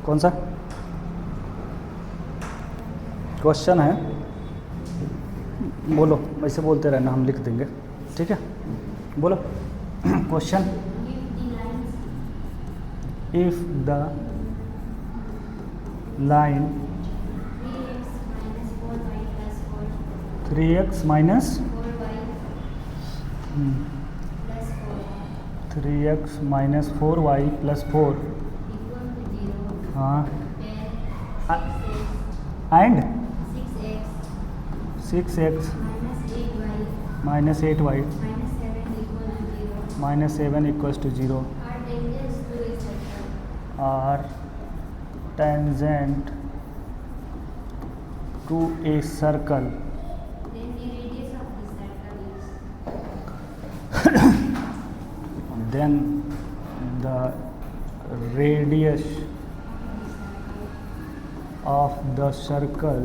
कौन सा क्वेश्चन है? बोलो, वैसे बोलते रहना, हम लिख देंगे, ठीक है? बोलो question. If the line 3x minus 3x minus 4y plus 4 हाँ and 6x minus 8y minus 7 equals to 0 are tangent to a circle then the radius of the circle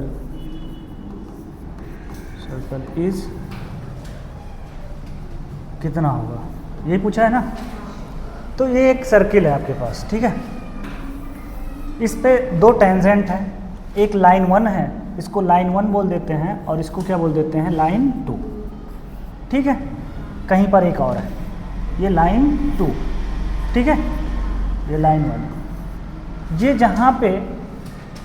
is कितना होगा, ये पूछा है ना। तो ये एक सर्किल है आपके पास, ठीक है? इस पे दो टेंजेंट है, एक लाइन 1 है, इसको लाइन 1 बोल देते हैं, और इसको क्या बोल देते हैं, लाइन 2, ठीक है? कहीं पर एक और है, ये लाइन 2, ठीक है? ये लाइन 1। ये जहाँ पे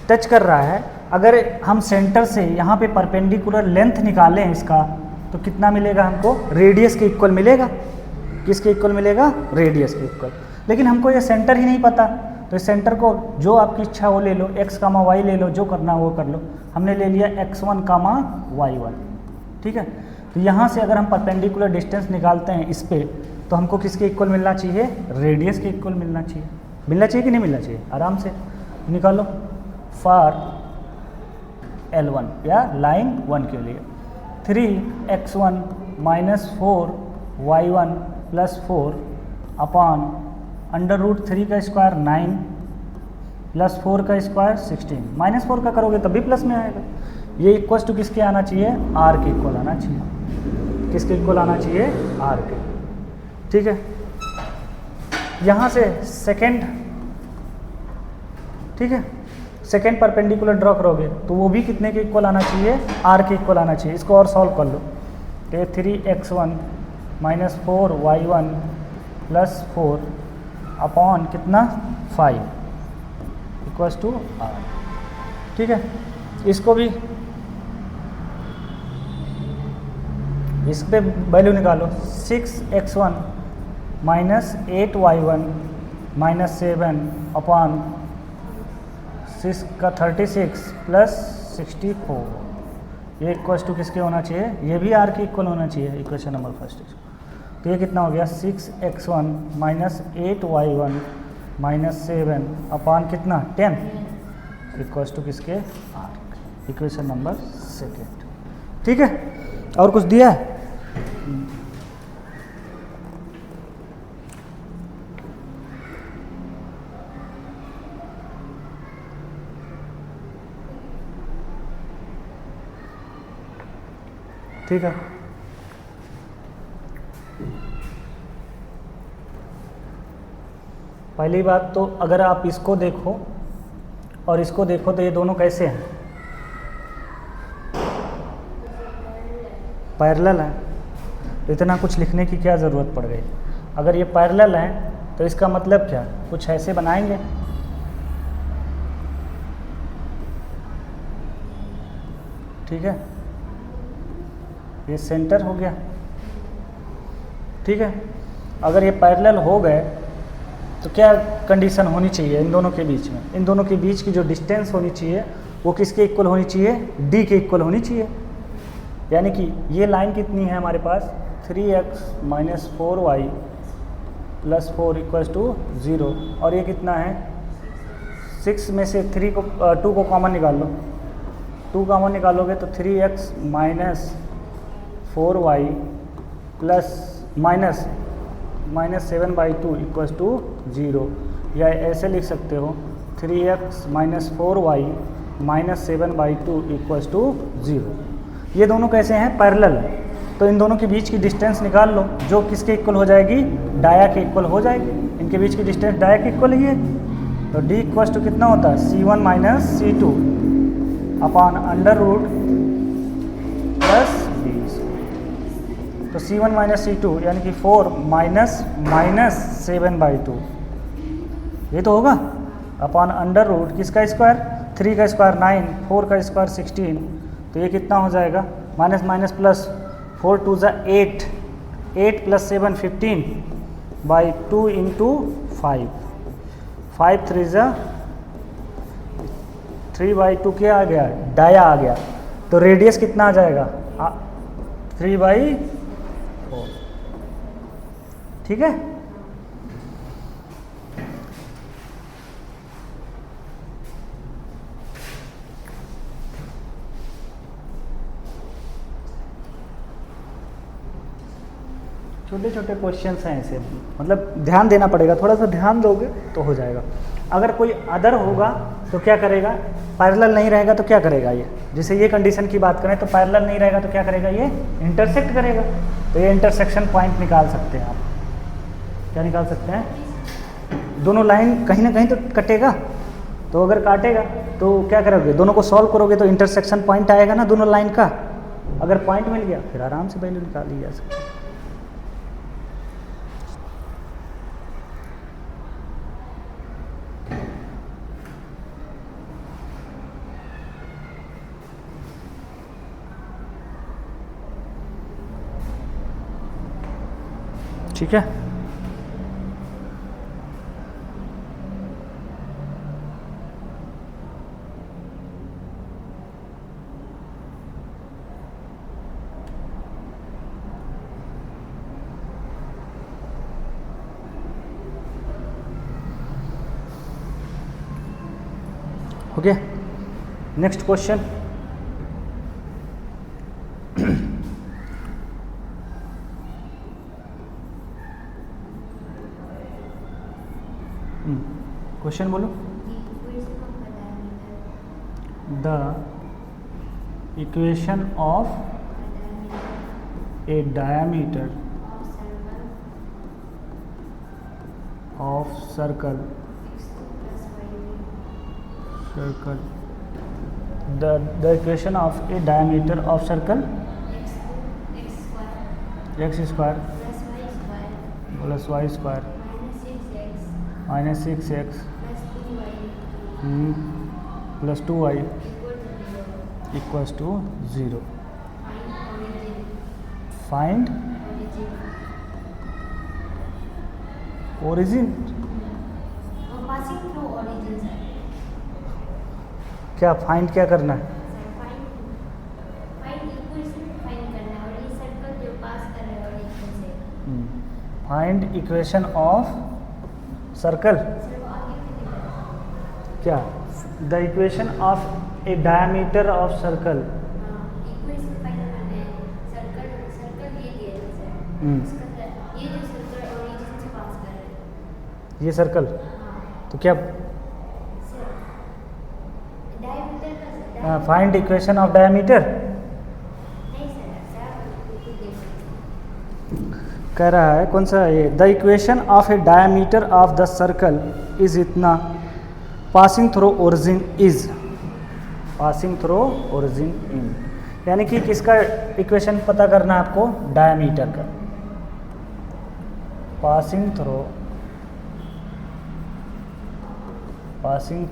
टच कर रहा है, अगर हम सेंटर से यहाँ पे परपेंडिकुलर लेंथ निकालें इसका, तो कितना मिलेगा हमको? रेडियस के इक्वल मिलेगा। किसके इक्वल मिलेगा? रेडियस के इक्वल। लेकिन हमको ये सेंटर ही नहीं पता, तो इस सेंटर को जो आपकी इच्छा हो ले लो, x, y ले लो, जो करना वो कर लो। हमने ले लिया x1, y1, ठीक है? तो यहाँ से अगर हम परपेंडिकुलर डिस्टेंस निकालते हैं इस पे, तो हमको किसके इक्वल मिलना चाहिए? रेडियस के इक्वल मिलना चाहिए। मिलना चाहिए कि नहीं मिलना चाहिए? आराम से निकालो। फॉर L1 या लाइन 1 के लिए 3x1 minus 4y1 plus 4 upon under root 3 का स्क्वायर 9 प्लस 4 का स्क्वायर 16। माइनस 4 का करोगे तब भी प्लस में आएगा। ये इक्वल्स टू किसके आना चाहिए? r के इक्वल आना चाहिए। किसके इक्वल आना चाहिए? r के, ठीक है? यहाँ से सेकेंड, ठीक है, सेकेंड परपेंडिकुलर ड्रॉ करोगे तो वो भी कितने के इक्वल आना चाहिए? r के इक्वल आना चाहिए। इसको और सॉल्व कर लो। तो 3x1 minus 4y1 plus 4 upon कितना? 5 इक्वल्स टू r, ठीक है? इसको भी, इस पे वैल्यू निकालो। 6x1 minus 8y1 minus 7 upon 6 का 36 प्लस 64, ये इक्वल्स टू किसके होना चाहिए? ये भी r के इक्वल होना चाहिए, इक्वेशन नंबर फर्स्ट। तो ये कितना हो गया? 6x1 minus 8y1 minus 7 upon कितना? 10 इक्वल्स टू किसके? r, इक्वेशन नंबर सेकेंड, ठीक है? और कुछ दिया है? ठीक है, पहली बात तो अगर आप इसको देखो और इसको देखो तो ये दोनों कैसे हैं? पैरेलल है। इतना कुछ लिखने की क्या ज़रूरत पड़ गई? अगर ये पैरेलल है तो इसका मतलब क्या? कुछ ऐसे बनाएंगे, ठीक है? ये सेंटर हो गया, ठीक है? अगर ये पैरेलल हो गए तो क्या कंडीशन होनी चाहिए इन दोनों के बीच में? इन दोनों के बीच की जो डिस्टेंस होनी चाहिए वो किसके इक्वल होनी चाहिए? d के इक्वल होनी चाहिए। यानी कि ये लाइन कितनी है हमारे पास? 3x minus 4y plus 4 equals to 0, और ये कितना है? 6 में से 2 को कॉमन निकाल लो। 2 कॉमन निकालोगे तो 3x minus 4y plus minus 7/2 equals to 0, या ऐसे लिख सकते हो 3x minus 4y minus 7/2 equals to 0। ये दोनों कैसे हैं? पैरेलल है। तो इन दोनों के बीच की डिस्टेंस निकाल लो, जो किसके इक्वल हो जाएगी? डाया के इक्वल हो जाएगी। इनके बीच की डिस्टेंस डाया के इक्वल ही है, तो डी इक्वल टू कितना होता है, C1 minus C2 upon under root plus B। तो C1 माइनस C2 यानी कि 4 माइनस 7/2 ये तो होगा, अपॉन अंडर रूट किसका स्क्वायर, 3 का स्क्वायर 9, 4 का स्क्वायर 16, तो ये कितना हो जाएगा, माइनस माइनस प्लस, 4 2 ज़ा 8, 8 प्लस 7 15/2 इंटू 5, 5 3 ज़ा 3/2 क्या आ गया, डाया आ गया। तो रेडियस कितना आ जाएगा, 3/4। ठीक है। छोटे छोटे क्वेश्चंस हैं ऐसे, मतलब ध्यान देना पड़ेगा, थोड़ा सा ध्यान दोगे तो हो जाएगा। अगर कोई अदर होगा तो क्या करेगा, पैरेलल नहीं रहेगा तो क्या करेगा, ये जैसे ये कंडीशन की बात करें तो पैरेलल नहीं रहेगा तो क्या करेगा, ये इंटरसेक्ट करेगा। तो ये इंटरसेक्शन पॉइंट निकाल सकते हैं आप। क्या निकाल सकते हैं, दोनों लाइन कहीं ना कहीं तो कटेगा, तो अगर काटेगा तो क्या करोगे, दोनों को सॉल्व करोगे तो इंटरसेक्शन पॉइंट आएगा ना दोनों लाइन का। अगर पॉइंट मिल गया फिर आराम से वैल्यू निकाल ली जा सकती है। ठीक है। Okay, next question. क्वेश्चन बोलो। The equation of a diameter of circle the equation of a diameter of circle x square plus y square minus 6x plus 2y equals to 0. Find origin. passing through origin sir. क्या find क्या करना है, find equation find करना है और ये circle जो पास कर रहा है origin से। फाइंड इक्वेशन ऑफ सर्कल, सिर्फ आगे की तरफ क्या the equation of a diameter of circle. Equation find करना है। सर्कल ये दिया है सर, उसका ये जो सर्कल origin से पास कर रहा है, ये सर्कल, तो क्या डायमीटर का फाइंड इक्वेशन ऑफ डायमीटर नहीं सर बिल्कुल देखो कह रहा है, कौन सा ये, the equation of a diameter of the circle is इतना, passing through origin is, passing through origin in, यानी कि किसका इक्वेशन पता करना है आपको, डायमीटर का, पासिंग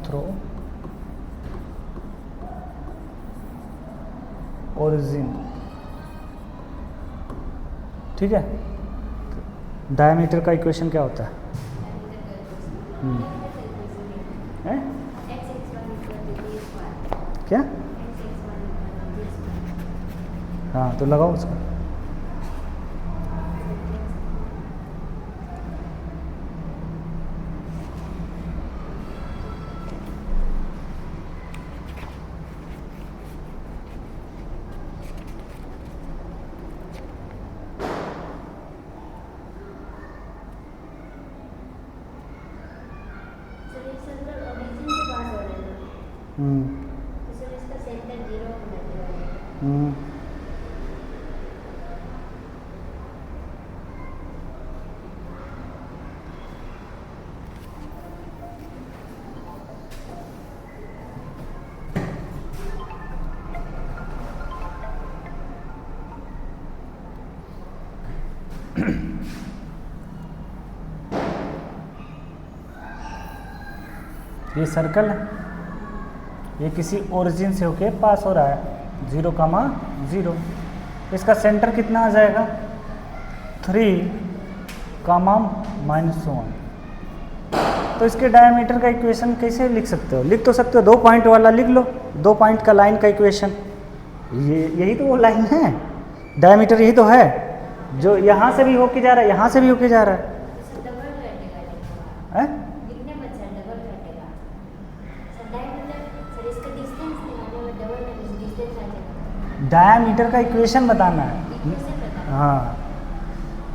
थ्रू ओरिजिन। ठीक है, डायमीटर का इक्वेशन क्या होता है, हैं? क्या, हाँ तो लगाओ उसको। इसका सेंटर 0 होना चाहिए। ये सर्कल है, ये किसी ओरिजिन से होके पास हो रहा है 0, 0। इसका सेंटर कितना आ जाएगा 3, -1। तो इसके डायमीटर का इक्वेशन कैसे लिख सकते हो? लिख तो सकते हो, 2 पॉइंट वाला लिख लो, 2 पॉइंट का लाइन का इक्वेशन। यही तो वो लाइन है, डायमीटर यही तो है जो यहाँ से भी होके जा रहा है, यहाँ से भी होके जा रहा है। डबल कटेगा, हैं? लिखने में सर डबल कटेगा सर, डायमीटर सर, इसका डिस्टेंस निकालने में डबल डिस्टेंस आ जाएगा। डायमीटर का इक्वेशन बताना है। इक्वेशन बताना। हाँ,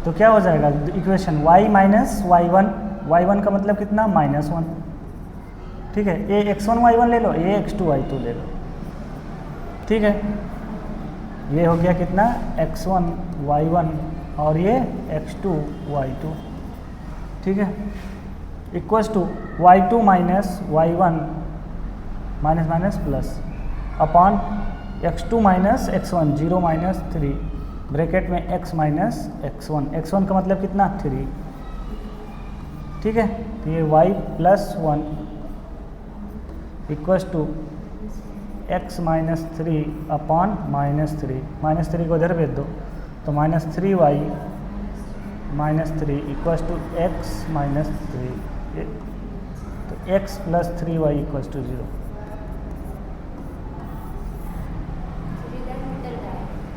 तो क्या हो जाएगा इक्वेशन y माइनस y1 का मतलब कितना -1, ठीक है। ये x1 y1 ले लो, ये x2 y2 ले लो, ठीक है। ये हो गया कितना x1 y1 और ये x2 y2, ठीक है। Equals to y2 minus y1 minus plus upon x2 minus x1 0 -3 bracket में x माइनस x1 का मतलब कितना 3, ठीक है। तो ये y + 1 equals to x - 3 upon -3 को इधर भेज दो तो -3y - 3 इक्वल्स टू x - 3, तो x + 3y इक्वल्स टू 0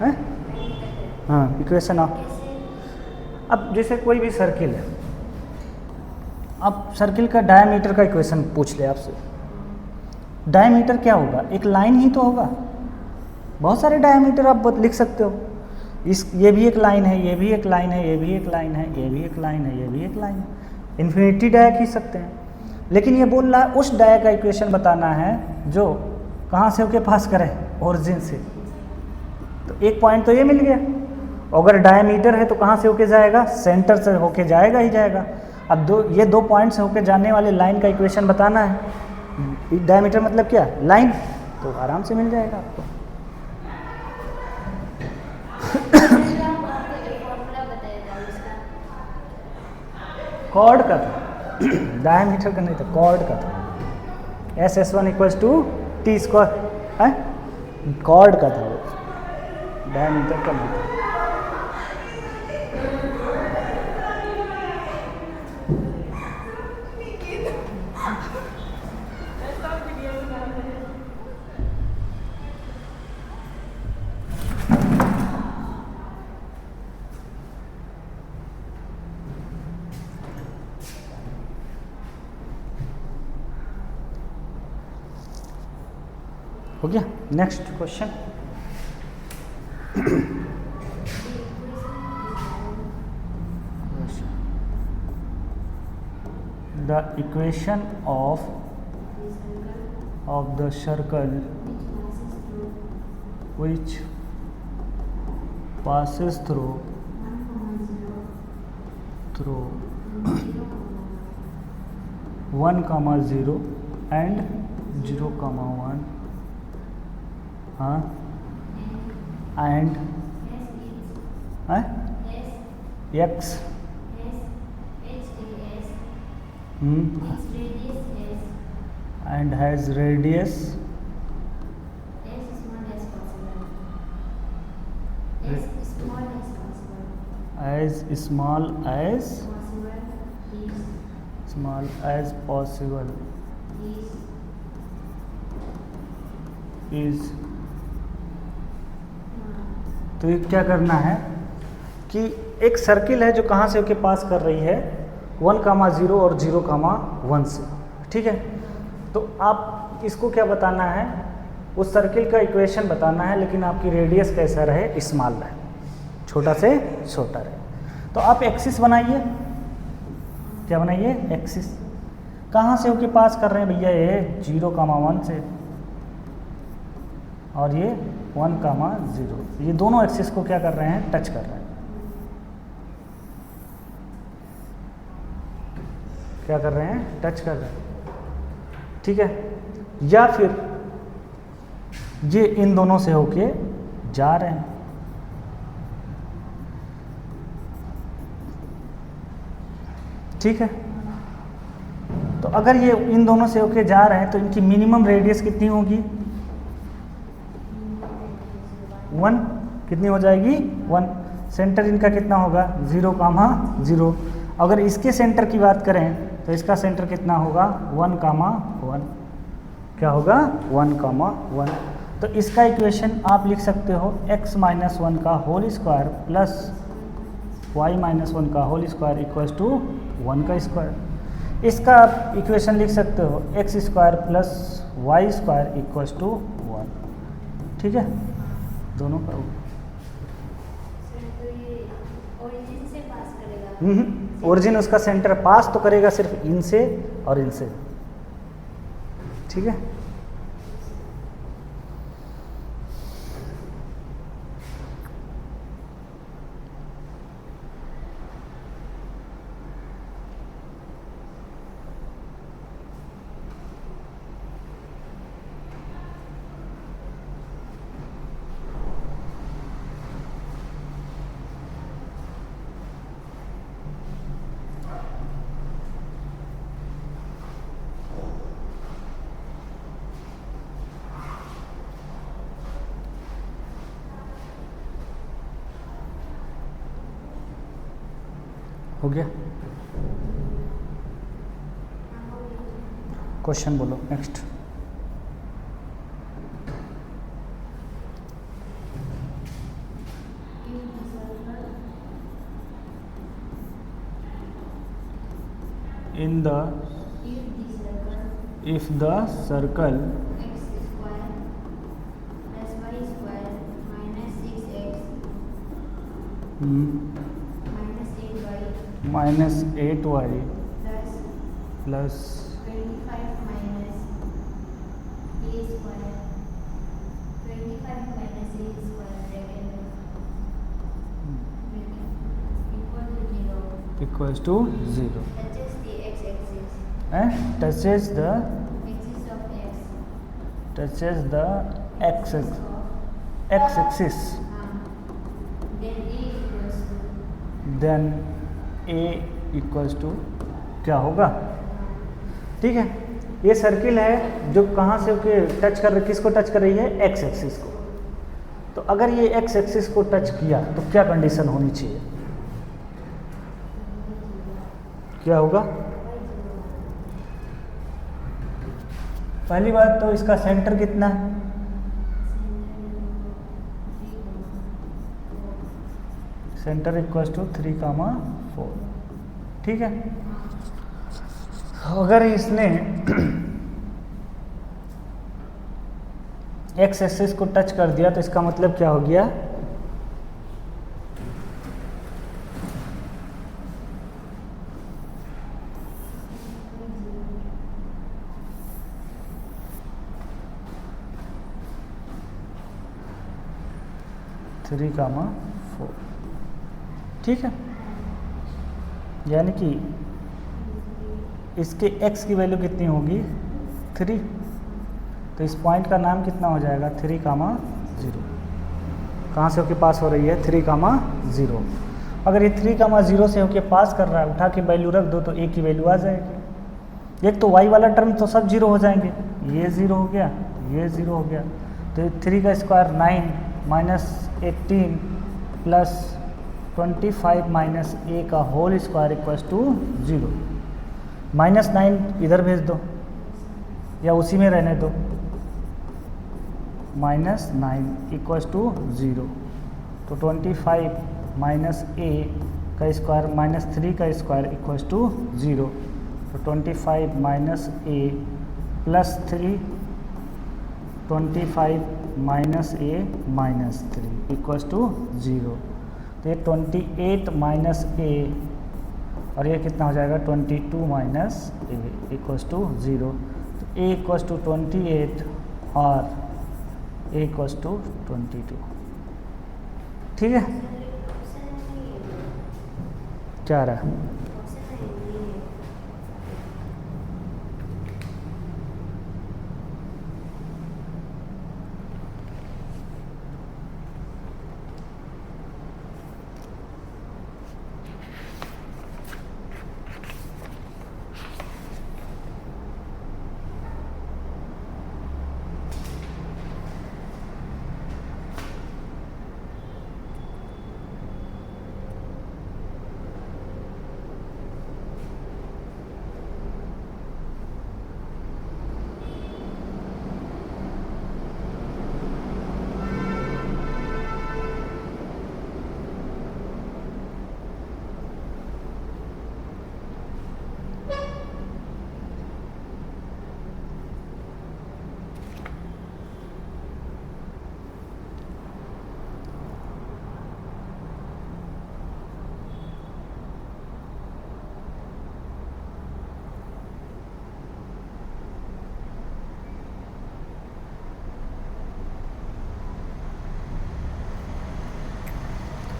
है। हाँ, इक्वेशन ऑफ। अब जैसे कोई भी सर्किल है, अब सर्किल का डायमीटर का इक्वेशन पूछ ले आपसे, डायमीटर क्या होगा? एक लाइन ही तो होगा, बहुत सारे डायमीटर आप लिख सकते हो। ये भी एक लाइन है, ये भी एक लाइन है, ये भी एक लाइन है, ये भी एक लाइन है, ये भी एक लाइन है, इन्फिनिटी डाया खींच सकते हैं। लेकिन ये बोल रहा है उस डाया का इक्वेशन बताना है जो कहाँ से होके पास करे, ओरिजिन से। तो एक पॉइंट तो ये मिल गया, अगर डायमीटर है तो कहाँ से होके जाएगा? सेंटर से होके जाएगा ही जाएगा। अब ये 2 पॉइंट से होके जाने वाले लाइन का इक्वेशन बताना है। डायमीटर मतलब क्या? लाइन, तो आराम से मिल जाएगा आपको। कॉर्ड का था, डायमीटर का नहीं था, कॉर्ड का था। SS1 = T², है, कॉर्ड का था वो, डायमीटर का नहीं था। हो गया। Next question, the equation of the circle which passes through 1, 0 and 0, 1, and x and has radius as small as possible is। तो ये क्या करना है कि एक सर्किल है जो कहाँ से होके पास कर रही है 1, 0 और 0, 1 से, ठीक है। तो आप इसको क्या बताना है? उस सर्किल का इक्वेशन बताना है, लेकिन आपकी रेडियस कैसा रहे? स्मॉल रहे, छोटा से छोटा रहे। तो आप एक्सिस बनाइए, क्या बनाइए? एक्सिस। कहाँ से होके पास कर रहे हैं भैया? ये 0, 1 से, और ये 1, 0। ये दोनों एक्सिस को क्या कर रहे हैं? टच कर रहे हैं। क्या कर रहे हैं? टच कर रहे हैं, ठीक है। या फिर ये इन दोनों से होके जा रहे हैं, ठीक है। तो अगर ये इन दोनों से होके जा रहे हैं तो इनकी मिनिमम रेडियस कितनी होगी? 1। कितनी हो जाएगी? 1। सेंटर इनका कितना होगा? 0, 0। अगर इसके सेंटर की बात करें तो इसका सेंटर कितना होगा? 1, 1। क्या होगा? 1, 1। तो इसका इक्वेशन आप लिख सकते हो x माइनस 1 का whole square plus y minus 1 का होल स्क्वायर इक्वल्स टू 1 का स्क्वायर। इसका आप इक्वेशन लिख सकते हो x square plus Y square equals to 1। ठीक है, दोनों का सर तो ये ओरिजिन से पास करेगा? ओरिजिन उसका सेंटर पास तो करेगा सिर्फ इनसे और इनसे। ठीक है, हो गया। क्वेश्चन बोलो next. if the circle x square plus y square minus 6x minus 8y minus 8y plus plus 25 minus a square 25 minus a square equals to 0 touches the x-axis touches the axis of x touches the x-axis then a equals to then a equals to क्या होगा? ठीक है, ये circle है जो कहाँ से होके टच कर रही, किसको टच कर रही है? एक्स एक्सिस को। तो अगर ये एक्स एक्सिस को टच किया तो क्या कंडीशन होनी चाहिए? क्या होगा? पहली बात तो इसका सेंटर कितना है? Centre equals to 3, 4। ठीक है, अगर इसने एक्स एक्सिस को टच कर दिया तो इसका मतलब क्या हो गया? Three comma 4। ठीक है, यानी कि इसके x की वैल्यू कितनी होगी? 3। तो इस पॉइंट का नाम कितना हो जाएगा? 3, 0। कहाँ से होके पास हो रही है? 3, 0। अगर ये 3, 0 से होके पास कर रहा है, उठा के वैल्यू रख दो तो a की वैल्यू आ जाएगी। एक तो y वाला टर्म तो सब 0 हो जाएंगे, ये 0 हो गया, ये 0 हो गया। तो 3 का square 9 minus 18 plus 25 minus a का होल स्क्वायर इक्वल्स टू 0। -9 इधर भेज दो या उसी में रहने दो। -9 इक्वल्स टू 0। तो 25 माइनस a का स्क्वायर माइनस 3 का स्क्वायर इक्वल्स टू 0। तो 25 minus a plus 3 25 minus a minus 3 equals to 0। तो ये 28 माइनस a और ये कितना हो जाएगा? 22 माइनस a इक्वल्स टू 0। तो a इक्वल्स टू 28 और a इक्वल्स टू 22। ठीक है, क्या रहा है?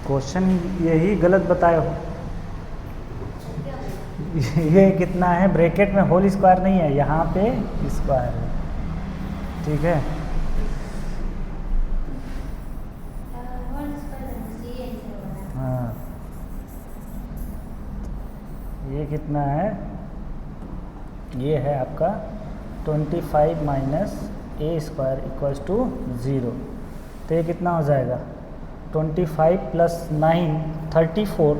क्वेश्चन यही गलत बताए हो। ये कितना है, ब्रैकेट में होल स्क्वायर नहीं है, यहाँ पे स्क्वायर है, ठीक है। हाँ, ये कितना है, ये है आपका 25 minus A square equals to 0। तो ये कितना हो जाएगा, 25 प्लस 9 34,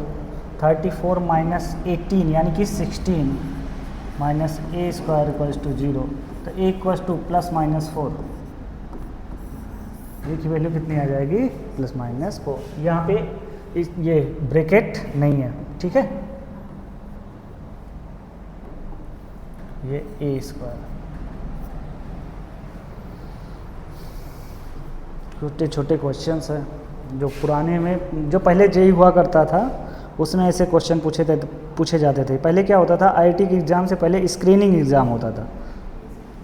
34 माइनस 18 यानी कि 16 minus A square equals to 0। तो A equals to plus minus 4, A की वैल्यू कितनी आ जाएगी, प्लस माइनस 4। यहाँ पे ये ब्रैकेट नहीं है, ठीक है। ये ए स्क्वायर, छोटे छोटे क्वेश्चंस हैं जो पुराने में, जो पहले जेईई हुआ करता था उसमें ऐसे क्वेश्चन पूछे जाते थे। पहले क्या होता था, आईआईटी के एग्ज़ाम से पहले स्क्रीनिंग एग्ज़ाम होता था।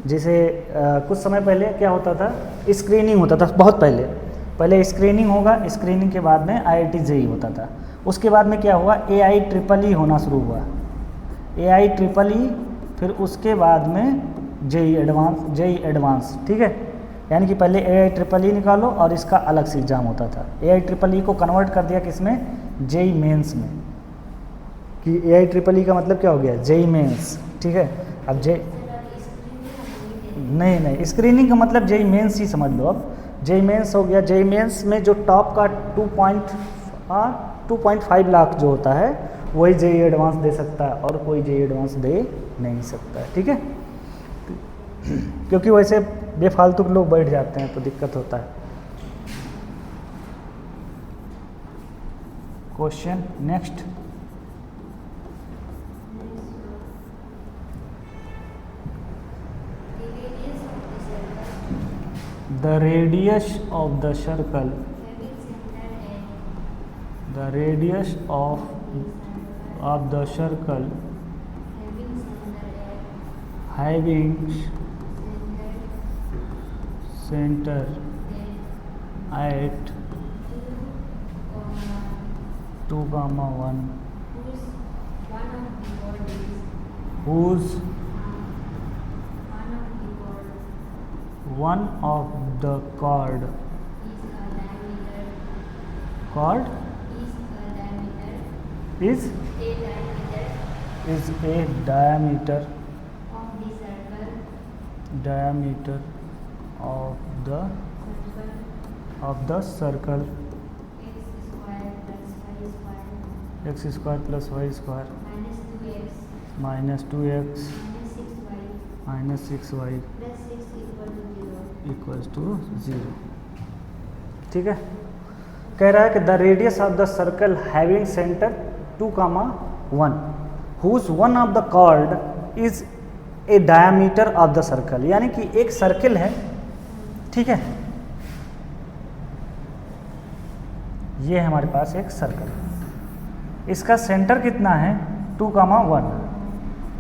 जैसे कुछ समय पहले क्या होता था, स्क्रीनिंग होता था, बहुत पहले स्क्रीनिंग होगा, स्क्रीनिंग के बाद में आईआईटी जेईई होता था। उसके बाद में क्या हुआ, AIEEE होना शुरू हुआ, AIEEE, फिर उसके बाद में जेईई एडवांस, ठीक है। यानी कि पहले AIEEE निकालो और इसका अलग से एग्ज़ाम होता था। AIEEE को कन्वर्ट कर दिया किसमें, जेईई मेंस में, कि AIEEE का मतलब क्या हो गया, जेईई मेंस, ठीक है। अब नहीं, स्क्रीनिंग का मतलब जेईई मेंस ही समझ लो। अब जेईई मेंस हो गया, जेईई मेंस में जो टॉप का 2.5 लाख जो होता है वही जेईई एडवांस दे सकता है, और कोई जेईई एडवांस दे नहीं सकता है, ठीक है। क्योंकि वैसे बेफालतू के लोग बैठ जाते हैं तो दिक्कत होता है। Question next, the radius of the circle, the radius of the circle having center at 2,1 whose one of the chord is a diameter of the circle x square plus y square minus 2x minus 6y equals to 0, ठीक है। कह रहा है कि the radius of the circle having centre 2,1 whose one of the chord is a diameter of the circle, यानी कि एक circle है, ठीक है। ये है हमारे पास एक सर्कल, इसका सेंटर कितना है 2,1,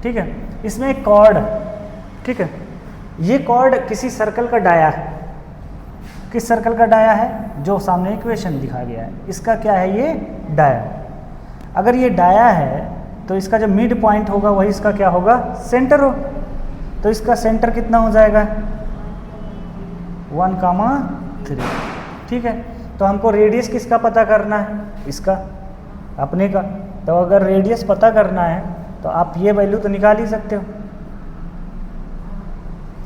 ठीक है। इसमें एक कॉर्ड, ठीक है। ये कॉर्ड किसी सर्कल का डाया है, किस सर्कल का डाया है, जो सामने इक्वेशन दिखा गया है, इसका क्या है, ये डाया। अगर ये डाया है तो इसका जो मिड पॉइंट होगा वही इसका क्या होगा, सेंटर हो। तो इसका सेंटर कितना हो जाएगा 1,3, ठीक है। तो हमको रेडियस किसका पता करना है, इसका, अपने का। तो अगर रेडियस पता करना है तो आप ये वैल्यू तो निकाल ही सकते हो,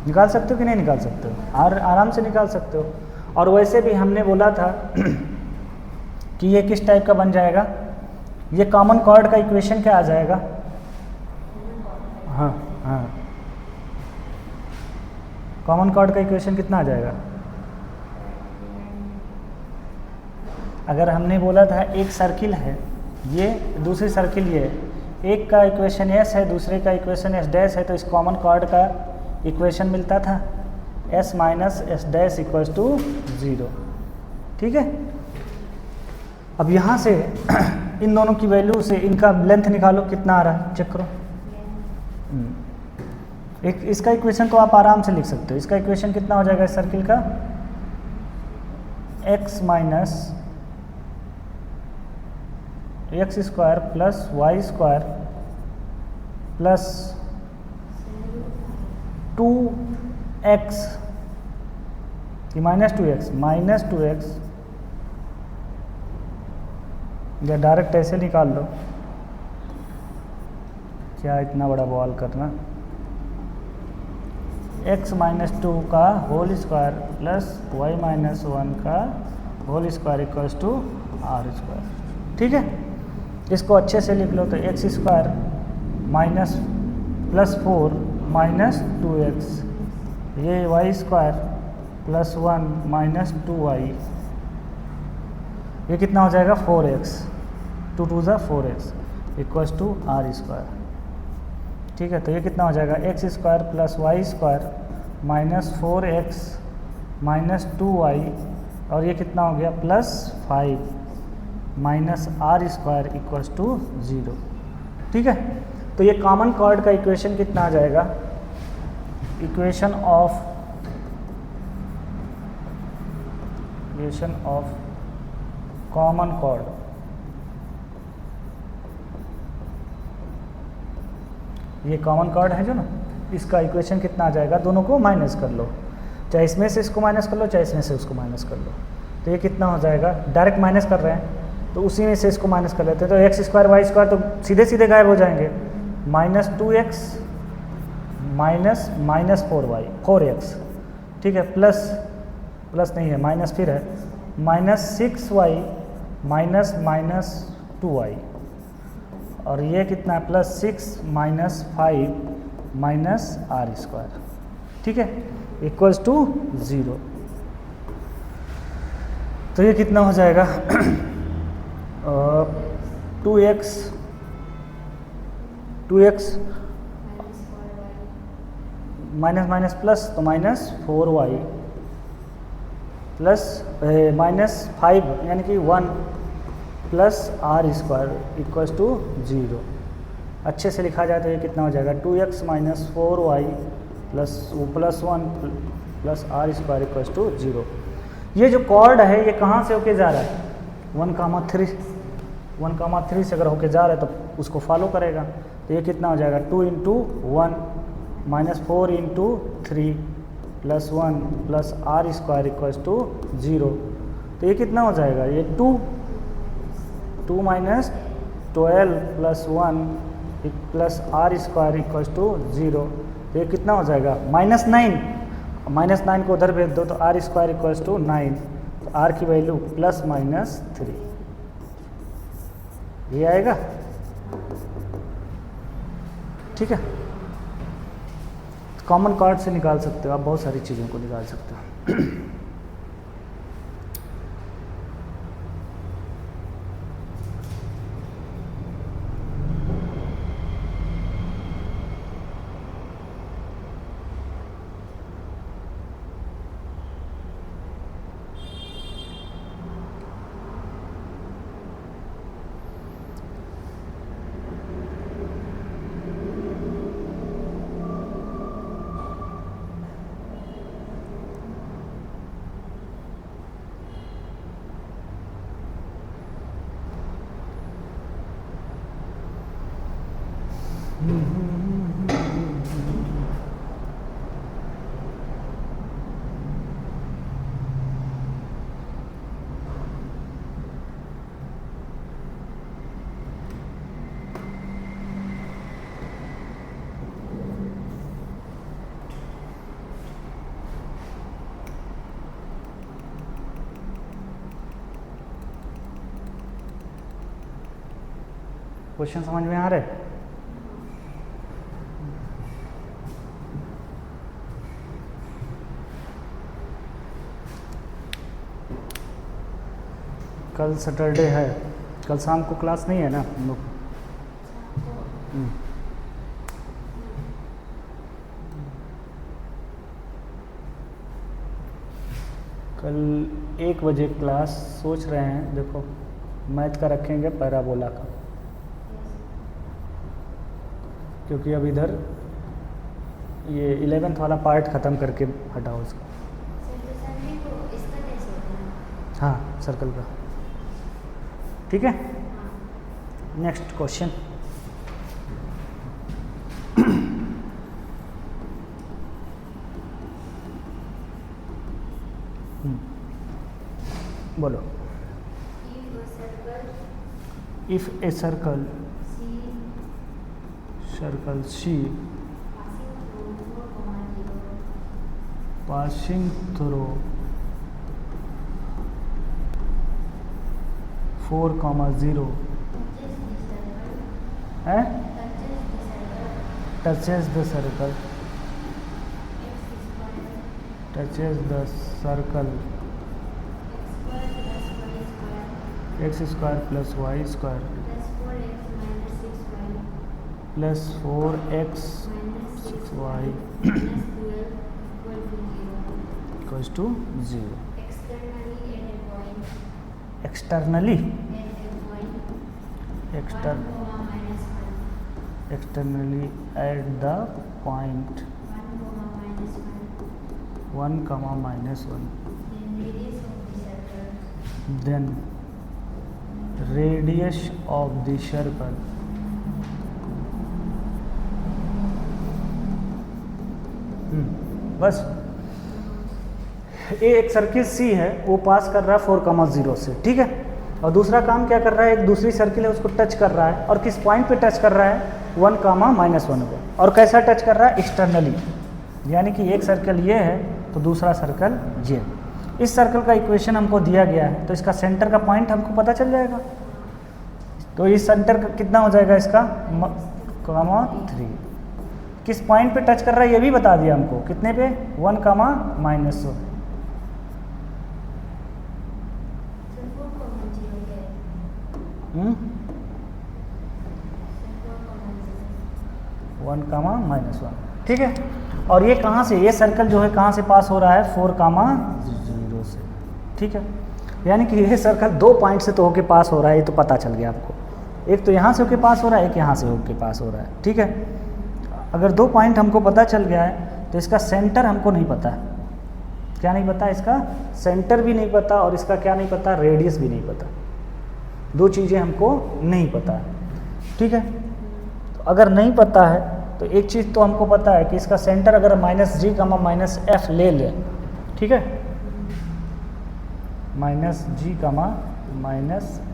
निकाल सकते हो कि नहीं निकाल सकते हो, और आराम से निकाल सकते हो। और वैसे भी हमने बोला था कि ये किस टाइप का बन जाएगा, ये कॉमन कॉर्ड का इक्वेशन क्या आ जाएगा, हाँ, कॉमन कॉर्ड का इक्वेशन कितना आ जाएगा। अगर हमने बोला था एक सर्किल है, ये दूसरी सर्किल ये, एक का इक्वेशन एस है, दूसरे का इक्वेशन एस डैश है, तो इस कॉमन कॉर्ड का इक्वेशन मिलता था S minus S dash equals to 0, ठीक है। अब यहाँ से इन दोनों की वैल्यू से इनका लेंथ निकालो, कितना आ रहा है चेक करो। एक इसका इक्वेशन तो आप आराम से लिख सकते हो, इसका इक्वेशन कितना हो जाएगा इस सर्किल का, x minus X square plus Y square plus 2x कि -2x या डायरेक्ट ऐसे निकाल लो, क्या इतना बड़ा बवाल करना। x - 2 का होल स्क्वायर प्लस y - 1 का whole square equals to r square. ठीक है, इसको अच्छे से लिख लो तो x square minus plus 4 minus 2x, ये y square plus 1 minus 2y, ये कितना हो जाएगा 4x, 2 2 ज़ा 4x equals to r square. ठीक है, तो ये कितना हो जाएगा x square plus Y square minus 4x minus 2y, और ये कितना हो गया plus 5 minus r square equals to 0। ठीक है, तो ये कॉमन कॉर्ड का इक्वेशन कितना आ जाएगा, इक्वेशन ऑफ कॉमन कॉर्ड, ये कॉमन कॉर्ड है जो ना, इसका इक्वेशन कितना आ जाएगा, दोनों को माइनस कर लो, चाहे इसमें से इसको माइनस कर लो चाहे इसमें से उसको माइनस कर लो, तो ये कितना हो जाएगा, डायरेक्ट माइनस कर रहे हैं तो उसी में से इसको माइनस कर लेते हैं, तो एक्स स्क्वायर वाई स्क्वायर तो सीधे सीधे गायब हो जाएंगे, minus 2x minus minus 4x। ठीक है, प्लस नहीं है, माइनस फिर है, minus 6y minus minus 2y, और ये कितना है plus 6 minus 5 minus r square. ठीक है, इक्वल्स टू 0। तो ये कितना हो जाएगा 2x माइनस माइनस प्लस तो माइनस 4y प्लस माइनस 5 यानी कि 1 plus r square equals to 0। अच्छे से लिखा जाए तो ये कितना हो जाएगा 2x minus 4y plus 1 plus r square equals to 0। ये जो कॉर्ड है ये कहाँ से होके जा रहा है, 1,3 से अगर होके जा रहा है तो उसको फॉलो करेगा, तो ये कितना हो जाएगा 2 × 1 minus 4 × 3 plus 1 plus r square equals to 0। तो ये कितना हो जाएगा, ये 2 minus 12 plus 1 plus r square equals to 0। तो ये कितना हो जाएगा -9 को उधर भेज दो तो r स्क्वायर इक्वल्स टू 9, तो r की वैल्यू प्लस माइनस 3 ये आएगा। ठीक है, कॉमन कॉर्ड से निकाल सकते हो आप, बहुत सारी चीज़ों को निकाल सकते हो। क्वेश्चन समझ में आ रहे? कल सैटरडे है, कल शाम को क्लास नहीं है ना हम लोग। कल 1 बजे क्लास सोच रहे हैं, देखो मैथ का रखेंगे पैराबोला का, क्योंकि अब इधर ये 11th वाला पार्ट ख़त्म करके हटाओ इसका। हाँ, सर्कल का। ठीक है, नेक्स्ट क्वेश्चन। बोलो। If a circle if a circle C passing through 4, 0 passing through 4, 0 है touches the circle touches the circle x square plus y square plus 4x plus minus 6y 4x 6y minus 12 equals to 0। externally externally at a point externally at the point 1, minus 1 then radius of the circle बस ये एक circle सी है, वो पास कर रहा है 4, 0 से, ठीक है। और दूसरा काम क्या कर रहा है, एक दूसरी सर्किल है उसको टच कर रहा है, और किस पॉइंट पे टच कर रहा है, 1, -1 पे। और कैसा टच कर रहा है, एक्सटर्नली, यानी कि एक सर्कल ये है तो दूसरा सर्कल ये। इस सर्कल का इक्वेशन हमको दिया गया है, तो इसका सेंटर का पॉइंट हमको पता चल जाएगा। तो इस सेंटर का कितना हो जाएगा, इसका 3 किस पॉइंट पे टच कर रहा है ये भी बता दिया हमको, कितने पे, 1, -1। हम्म 1, -1, ठीक है। और ये कहाँ से, ये सर्कल जो है कहाँ से पास हो रहा है, 4, 0 से, ठीक है। यानी कि ये सर्कल 2 पॉइंट से तो होके पास हो रहा है, ये तो पता चल गया आपको। एक तो यहाँ से होके पास हो रहा है, एक यहाँ से होके पास हो रहा है, ठीक है। अगर 2 पॉइंट हमको पता चल गया है तो इसका सेंटर हमको नहीं पता है। क्या नहीं पता, इसका सेंटर भी नहीं पता, और इसका क्या नहीं पता, रेडियस भी नहीं पता। 2 चीज़ें हमको नहीं पता है, ठीक है। तो अगर नहीं पता है तो एक चीज़ तो हमको पता है कि इसका सेंटर अगर -g, -f ले लें, ठीक है, -g,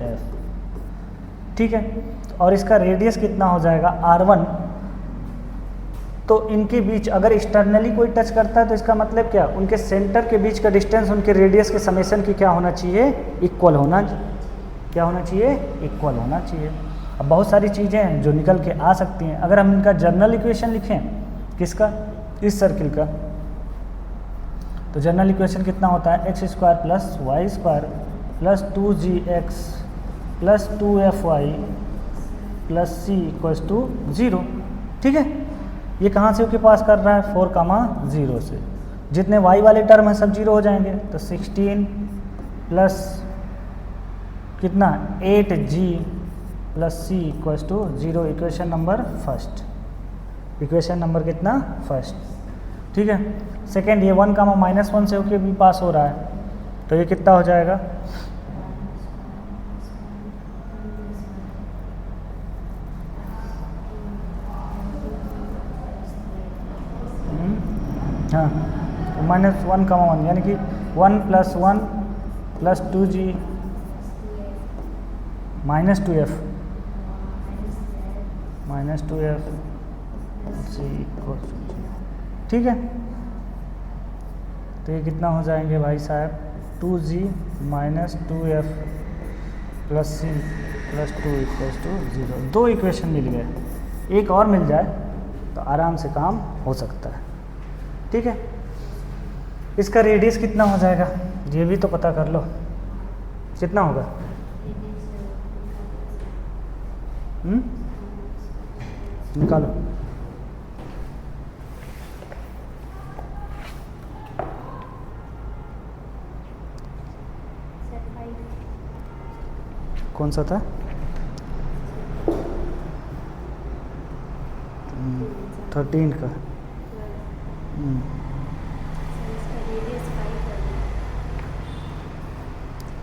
-f, ठीक है। और इसका रेडियस कितना हो जाएगा, r1। तो इनके बीच अगर एक्सटर्नली कोई टच करता है तो इसका मतलब क्या, उनके सेंटर के बीच का डिस्टेंस उनके रेडियस के समेशन की क्या होना चाहिए, इक्वल होना, क्या होना चाहिए, इक्वल होना चाहिए। अब बहुत सारी चीज़ें हैं जो निकल के आ सकती हैं। अगर हम इनका जनरल इक्वेशन लिखें, किसका, इस सर्किल का, तो जनरल इक्वेशन कितना होता है, x² + y² + 2gx + 2fy + c = 0, ठीक है। ये कहाँ से होके पास कर रहा है, 4, 0 से। जितने y वाले टर्म हैं सब 0 हो जाएंगे, तो 16 प्लस कितना, 8g + c = 0। Equation number first, equation number कितना, फर्स्ट, ठीक है। सेकेंड, ये 1, -1 से होके भी पास हो रहा है, तो ये कितना हो जाएगा, हाँ, -1, यानी कि 1 + 1 + 2g -2f c = 0, ठीक है। तो ये कितना हो जाएंगे भाई साहब, 2g - 2f + c + 2 = 0। 2 इक्वेशन मिल गए, एक और मिल जाए तो आराम से काम हो सकता है, ठीक है। इसका रेडियस कितना हो जाएगा, ये भी तो पता कर लो, कितना होगा, निकालो। कौन सा था, 13 का,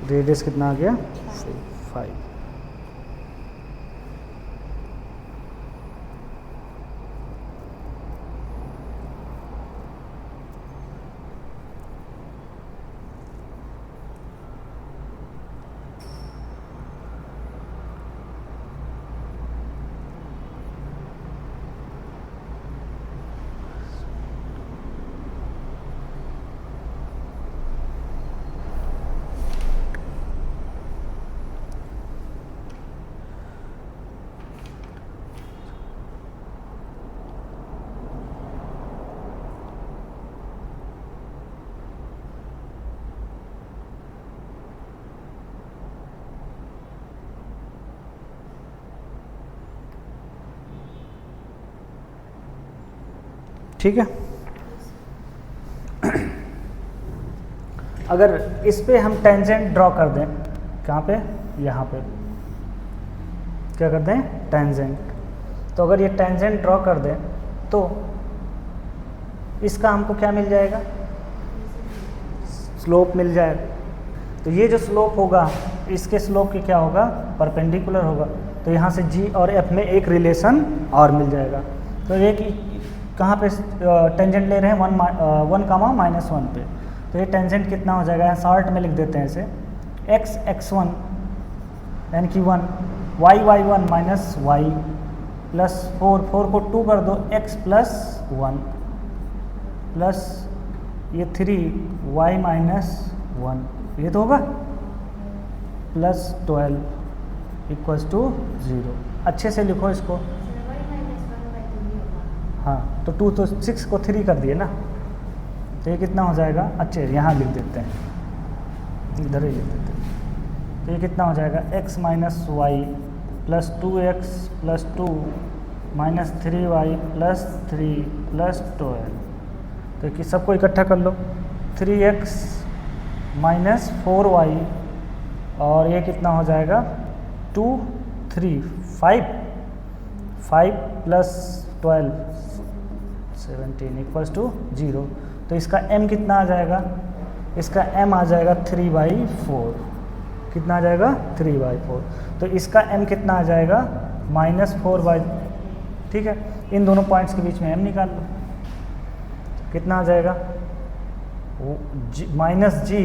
रेडियस कितना आ गया, 5। ठीक है। अगर इस पे हम टेंजेंट ड्रॉ कर दें, कहाँ पे, यहाँ पे क्या करते हैं, टेंजेंट। तो अगर ये टेंजेंट ड्रॉ कर दें तो इसका हमको क्या मिल जाएगा, स्लोप मिल जाएगा। तो ये जो स्लोप होगा इसके स्लोप की क्या होगा, परपेंडिकुलर होगा। तो यहाँ से जी और एफ में एक रिलेशन और मिल जाएगा। तो एक कहाँ पे टेंजेंट ले रहे हैं, 1,-1 पे। तो ये टेंजेंट कितना हो जाएगा, शॉर्ट में लिख देते हैं इसे, x(x1) यानी कि 1, y(y1) माइनस y प्लस 4 को 2 कर दो, x प्लस 1 प्लस ये 3y माइनस 1, ये तो होगा, प्लस 12 इक्वल्स टू 0। अच्छे से लिखो इसको। हाँ, तो 2 तो 6 को 3 कर दिए ना, तो ये कितना हो जाएगा, अच्छे यहाँ लिख देते हैं, इधर ही लिख देते हैं। तो ये कितना हो जाएगा, x minus Y plus 2x plus 2 minus 3y plus 3 plus 12। तो कि सबको इकट्ठा कर लो, 3x माइनस 4y और ये कितना हो जाएगा, 2 3 5 प्लस 12 17 इक्वल्स टू 0। तो इसका m कितना आ जाएगा, इसका m आ जाएगा 3/4। कितना आ जाएगा, 3/4। तो इसका m कितना आ जाएगा, -4/, ठीक है। इन दोनों पॉइंट्स के बीच में m निकाल लो, कितना आ जाएगा, minus G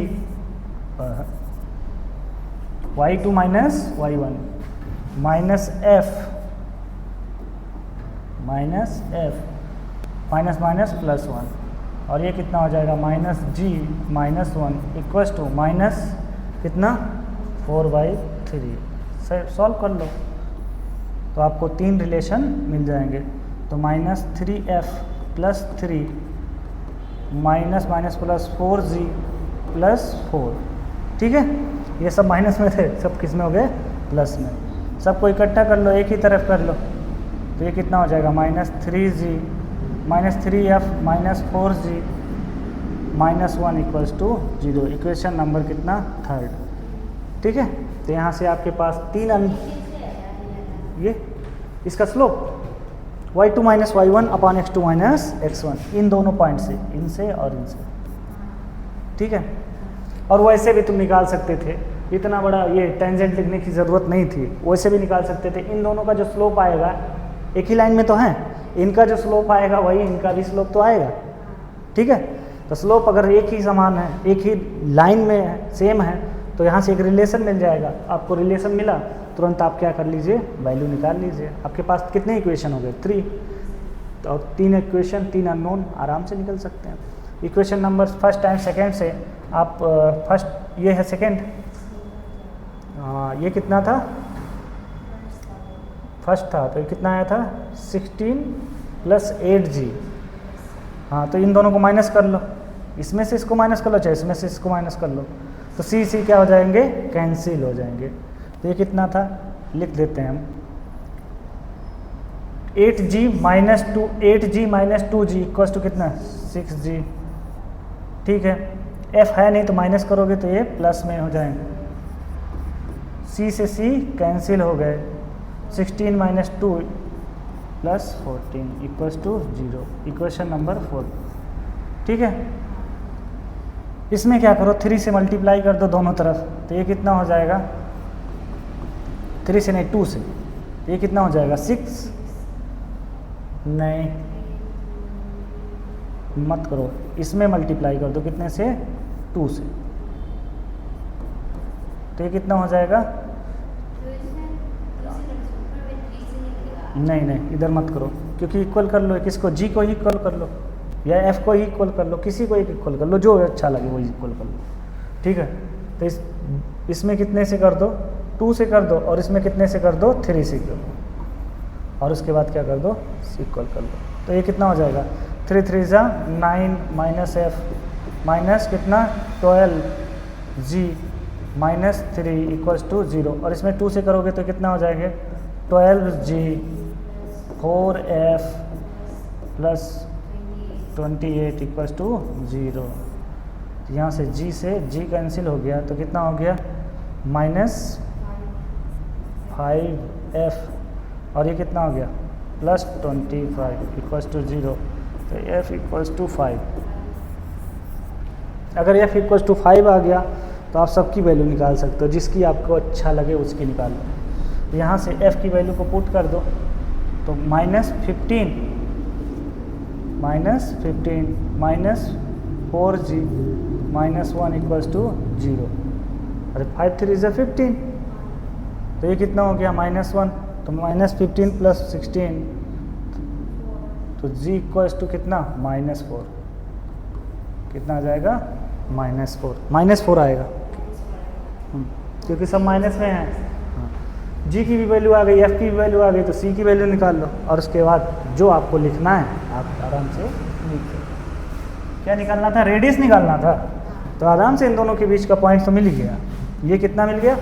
y2 minus y1 minus f minus plus 1, और ये कितना हो जाएगा, minus G minus 1 equals to minus कितना, 4/3। सॉल्व कर लो तो आपको 3 रिलेशन मिल जाएंगे। तो -3f plus 3 minus plus 4g plus 4, ठीक है। ये सब माइनस में थे, सब किस में हो गए, प्लस में। सबको इकट्ठा कर लो, एक ही तरफ कर लो, तो ये कितना हो जाएगा, -3g -3f minus 4g minus 1 equals to 0। Equation number कितना, 3rd, ठीक है। तो यहाँ से आपके पास 3 ये इसका slope y2 minus y1 upon x2 minus x1, इन दोनों पॉइंट से, इनसे और इनसे, ठीक है। और वैसे भी तुम निकाल सकते थे, इतना बड़ा ये टेंजेंट लिखने की ज़रूरत नहीं थी, वैसे भी निकाल सकते थे। इन दोनों का जो स्लोप आएगा, एक ही लाइन में तो है, इनका जो स्लोप आएगा वही इनका भी स्लोप तो आएगा, ठीक है। तो स्लोप अगर एक ही समान है, एक ही लाइन में है, सेम है, तो यहाँ से एक रिलेशन मिल जाएगा। आपको रिलेशन मिला, तुरंत आप क्या कर लीजिए, वैल्यू निकाल लीजिए। आपके पास कितने इक्वेशन हो गए, 3, और 3 इक्वेशन, 3 अननोन आराम से निकल सकते हैं। Equation number first and second से आप फर्स्ट, ये है सेकेंड, ये कितना था, फर्स्ट था, तो ये कितना आया था, 16 प्लस 8g। हाँ, तो इन दोनों को माइनस कर लो, इसमें से इसको माइनस कर लो, चाहे इसमें से इसको माइनस कर लो, तो सी क्या हो जाएंगे, कैंसिल हो जाएंगे। तो ये कितना था, लिख देते हैं हम, 8g minus 2g equals to कितना, 6g, ठीक है। f है नहीं तो माइनस करोगे तो ये प्लस में हो जाएंगे, c से c कैंसिल हो गए, 16 minus 2 plus 14 equals to 0। Equation number 4, ठीक है। इसमें क्या करो, 3 से मल्टीप्लाई कर दो दोनों तरफ, तो ये कितना हो जाएगा, 3 से नहीं 2 से, ये कितना हो जाएगा, 6, नहीं मत करो, इसमें मल्टीप्लाई कर दो, कितने से, 2 से, तो ये कितना हो जाएगा, नहीं इधर मत करो, क्योंकि इक्वल कर लो, किसको, जी को ही इक्वल कर लो या एफ को ही इक्वल कर लो, किसी को एक इक्वल कर लो, जो अच्छा लगे वो इक्वल कर लो, ठीक है। तो इसमें कितने से कर दो, 2 से कर दो, और इसमें कितने से कर दो, 3 से कर दो, और उसके बाद क्या कर दो, इक्वल कर लो। तो ये कितना हो जाएगा, 3 3 जा 9 माइनस एफ माइनस कितना, 12g माइनस 3 इक्वल्स टू 0, और इसमें 2 से करोगे तो कितना हो जाएंगे, 12g 4f plus 28 equals to 0। यहाँ से g कैंसिल हो गया तो कितना हो गया -5f, और ये कितना हो गया +25 इक्वल्स टू 0। तो f इक्वल्स टू 5। अगर f इक्वल्स टू 5 आ गया तो आप सबकी वैल्यू निकाल सकते हो, जिसकी आपको अच्छा लगे उसकी निकाल लो। यहाँ से f की वैल्यू को पुट कर दो तो -15 -4g -1 इक्वल्स टू 0। अरे 5 3 = 15, तो ये कितना हो गया -1, तो -15 + 16, तो g इक्वल्स टू कितना -4। कितना आ जाएगा -4 आएगा, क्योंकि सब माइनस में है। g की भी वैल्यू आ गई, f की भी वैल्यू आ गई, तो c की वैल्यू निकाल लो, और उसके बाद जो आपको लिखना है आप आराम से लिख दो। क्या निकालना था? रेडियस निकालना था। तो आराम से इन दोनों के बीच का पॉइंट तो मिल ही गया। ये कितना मिल गया?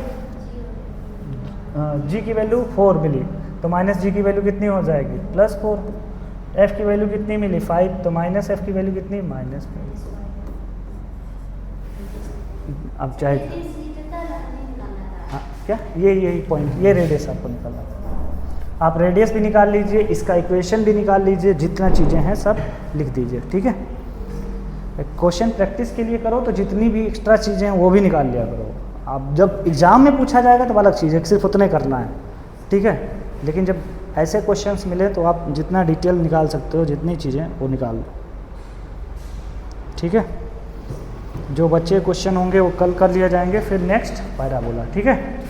g की वैल्यू 4 मिली, तो -g की वैल्यू कितनी हो जाएगी +4। f की वैल्यू कितनी मिली 5, तो -f की वैल्यू कितनी -4। अब चाहे हाँ क्या, यही पॉइंट, ये रेडियस आपको निकालना था। आप रेडियस भी निकाल लीजिए, इसका इक्वेशन भी निकाल लीजिए, जितना चीज़ें हैं सब लिख दीजिए, ठीक है। क्वेश्चन प्रैक्टिस के लिए करो तो जितनी भी एक्स्ट्रा चीज़ें हैं वो भी निकाल लिया करो। आप जब एग्ज़ाम में पूछा जाएगा तो अलग चीज़ है, सिर्फ उतने करना है, ठीक है। लेकिन जब ऐसे क्वेश्चंस मिले तो आप जितना डिटेल निकाल सकते हो, जितनी चीज़ें वो निकाल लो, ठीक है। जो बच्चे क्वेश्चन होंगे वो कल कर लिया जाएंगे, फिर नेक्स्ट पैराबोला, ठीक है।